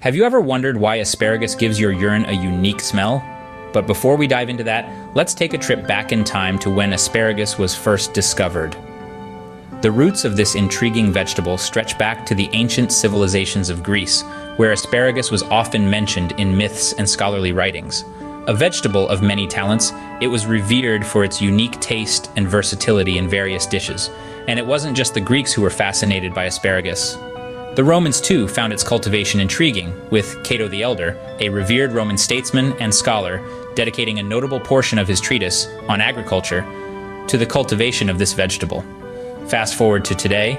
Have you ever wondered why asparagus gives your urine a unique smell? But before we dive into that, let's take a trip back in time to when asparagus was first discovered. The roots of this intriguing vegetable stretch back to the ancient civilizations of Greece, where asparagus was often mentioned in myths and scholarly writings. A vegetable of many talents, it was revered for its unique taste and versatility in various dishes. And it wasn't just the Greeks who were fascinated by asparagus. The Romans, too, found its cultivation intriguing, with Cato the Elder, a revered Roman statesman and scholar, dedicating a notable portion of his treatise on agriculture to the cultivation of this vegetable. Fast forward to today,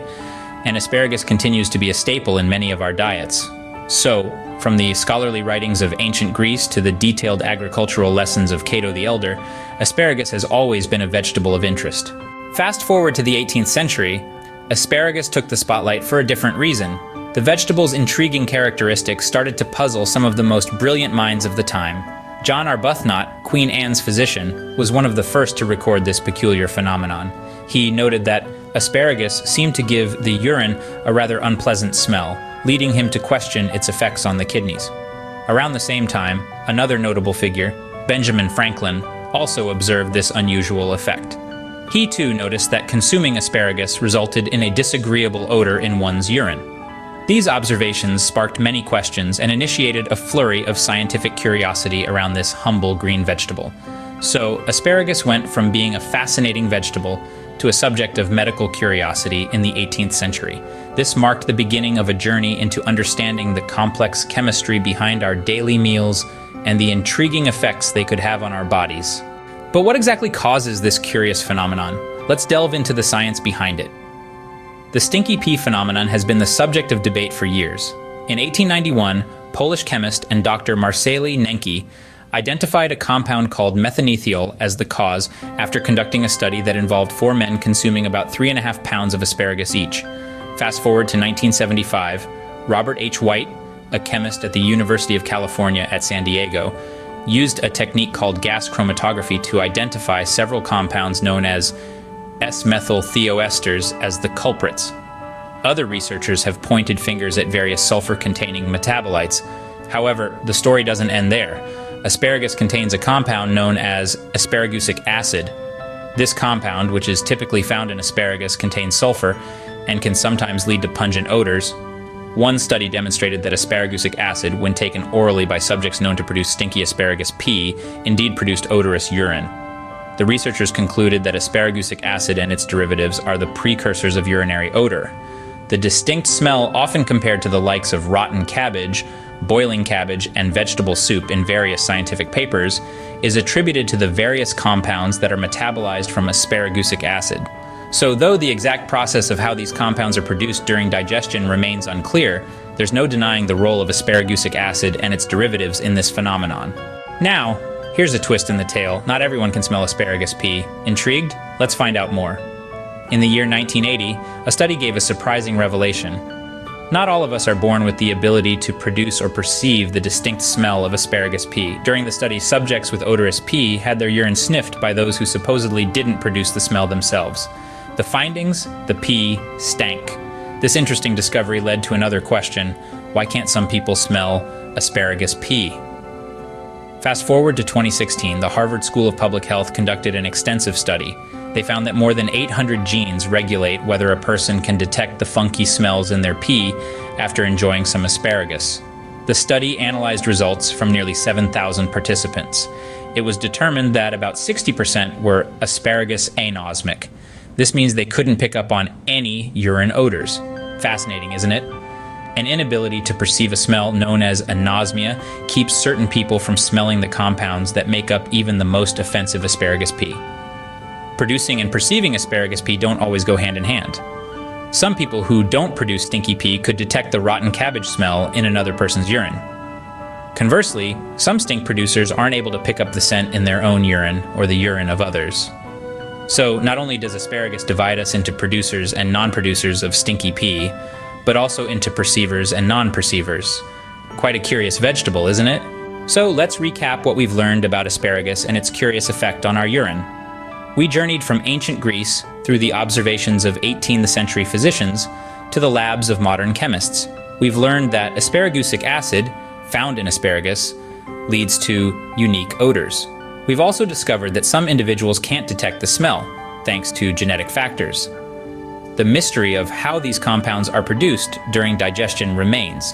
and asparagus continues to be a staple in many of our diets. So, from the scholarly writings of ancient Greece to the detailed agricultural lessons of Cato the Elder, asparagus has always been a vegetable of interest. Fast forward to the 18th century, asparagus took the spotlight for a different reason. The vegetable's intriguing characteristics started to puzzle some of the most brilliant minds of the time. John Arbuthnot, Queen Anne's physician, was one of the first to record this peculiar phenomenon. He noted that asparagus seemed to give the urine a rather unpleasant smell, leading him to question its effects on the kidneys. Around the same time, another notable figure, Benjamin Franklin, also observed this unusual effect. He too noticed that consuming asparagus resulted in a disagreeable odor in one's urine. These observations sparked many questions and initiated a flurry of scientific curiosity around this humble green vegetable. So, asparagus went from being a fascinating vegetable to a subject of medical curiosity in the 18th century. This marked the beginning of a journey into understanding the complex chemistry behind our daily meals and the intriguing effects they could have on our bodies. But what exactly causes this curious phenomenon? Let's delve into the science behind it. The stinky pea phenomenon has been the subject of debate for years. In 1891, Polish chemist and Dr. Marceli Nenki identified a compound called methanethiol as the cause after conducting a study that involved 4 men consuming about 3.5 pounds of asparagus each. Fast forward to 1975, Robert H. White, a chemist at the University of California at San Diego, used a technique called gas chromatography to identify several compounds known as S-methylthioesters as the culprits. Other researchers have pointed fingers at various sulfur-containing metabolites. However, the story doesn't end there. Asparagus contains a compound known as asparagusic acid. This compound, which is typically found in asparagus, contains sulfur and can sometimes lead to pungent odors. One study demonstrated that asparagusic acid, when taken orally by subjects known to produce stinky asparagus pea, indeed produced odorous urine. The researchers concluded that asparagusic acid and its derivatives are the precursors of urinary odor. The distinct smell, often compared to the likes of rotten cabbage, boiling cabbage, and vegetable soup in various scientific papers, is attributed to the various compounds that are metabolized from asparagusic acid. So though the exact process of how these compounds are produced during digestion remains unclear, there's no denying the role of asparagusic acid and its derivatives in this phenomenon. Now, here's a twist in the tale. Not everyone can smell asparagus pea. Intrigued? Let's find out more. In the year 1980, a study gave a surprising revelation. Not all of us are born with the ability to produce or perceive the distinct smell of asparagus pea. During the study, subjects with odorous pea had their urine sniffed by those who supposedly didn't produce the smell themselves. The findings? The pea stank. This interesting discovery led to another question: why can't some people smell asparagus pea? Fast forward to 2016, the Harvard School of Public Health conducted an extensive study. They found that more than 800 genes regulate whether a person can detect the funky smells in their pee after enjoying some asparagus. The study analyzed results from nearly 7,000 participants. It was determined that about 60% were asparagus anosmic. This means they couldn't pick up on any urine odors. Fascinating, isn't it? An inability to perceive a smell known as anosmia keeps certain people from smelling the compounds that make up even the most offensive asparagus pea. Producing and perceiving asparagus pea don't always go hand in hand. Some people who don't produce stinky pea could detect the rotten cabbage smell in another person's urine. Conversely, some stink producers aren't able to pick up the scent in their own urine or the urine of others. So not only does asparagus divide us into producers and non-producers of stinky pea, but also into perceivers and non-perceivers. Quite a curious vegetable, isn't it? So let's recap what we've learned about asparagus and its curious effect on our urine. We journeyed from ancient Greece through the observations of 18th century physicians to the labs of modern chemists. we've learned that asparagusic acid, found in asparagus, leads to unique odors. We've also discovered that some individuals can't detect the smell, thanks to genetic factors. The mystery of how these compounds are produced during digestion remains,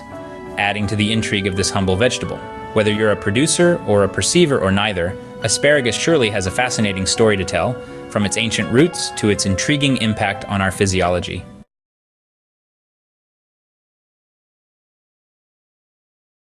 adding to the intrigue of this humble vegetable. Whether you're a producer or a perceiver or neither, asparagus surely has a fascinating story to tell, from its ancient roots to its intriguing impact on our physiology.